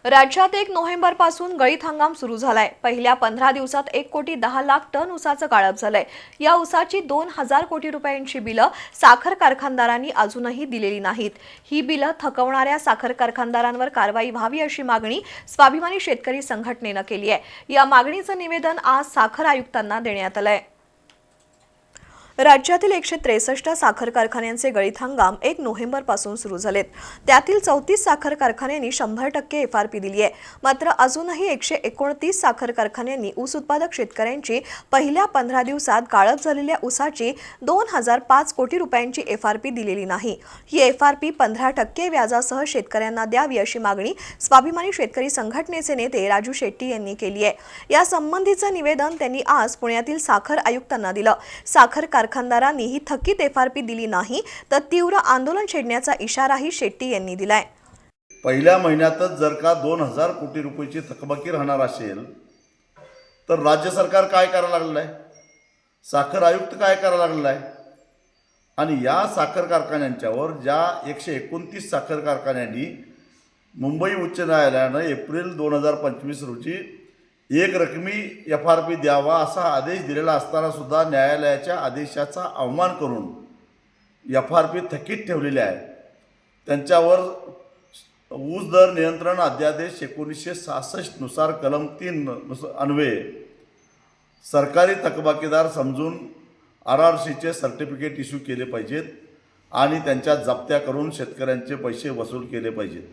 राज्यात 1 नोव्हेंबरपासून गळीत हंगाम सुरू झालाय। पहिल्या 15 दिवसात 1,10,00,000 टन ऊसाचं गाळप झालंय। या ऊसाची 2,000 कोटी रुपयांची बिलं साखर कारखानदारांनी अजूनही दिलेली नाहीत। ही बिलं थकवणाऱ्या साखर कारखानदारांवर कारवाई व्हावी अशी मागणी स्वाभिमानी शेतकरी संघटनेनं केली आहे। या मागणीचं निवेदन आज साखर आयुक्तांना देण्यात आलंय। राज्यातील 163 साखर कारखान्यांचे गळीत हंगाम 1 नोव्हेंबरपासून सुरू झालेत। त्यातील 34 साखर कारखान्यांनी 100% FRP दिली आहे। मात्र अजूनही 129 साखर कारखान्यांनी ऊस उत्पादक शेतकऱ्यांची पहिल्या 15 दिवसात गाळप झालेल्या ऊसाची 2,005 कोटी रुपयांची FRP दिलेली नाही। ही FRP 15% व्याजासह शेतकऱ्यांना द्यावी अशी मागणी स्वाभिमानी शेतकरी संघटनेचे नेते राजू शेट्टी यांनी केली आहे। या संबंधीचं निवेदन त्यांनी आज पुण्यातील साखर आयुक्तांना दिलं। साखर कारखानदारांनी ही थकीत FRP दिली नाही तर तीव्र आंदोलन छेडण्याचा इशाराही शेट्टी यांनी दिलाय। पहिल्या महिन्यातच जर का 2,000 कोटी रुपयाची थकबाकी राहणार असेल तर राज्य सरकार काय करायला लागलं आहे, साखर आयुक्त काय करायला लागलं आहे आणि या साखर कारखान्यांच्यावर ज्या 129 साखर कारखान्यांनी मुंबई उच्च न्यायालयानं एप्रिल 2025 रोजी एक रकमी FRP द्यावा असा आदेश दिलेला असताना सुद्धा न्यायालयाच्या आदेशाचा अवमान करून FRP थकीत ठेवलेले आहे। त्यांच्यावर ऊस दर नियंत्रण अध्यादेश 1966 नुसार कलम 3 अन्वये सरकारी थकबाकीदार समजून RRCचे सर्टिफिकेट इश्यू केले पाहिजेत आणि त्यांच्या जप्त्या करून शेतकऱ्यांचे पैसे वसूल केले पाहिजेत।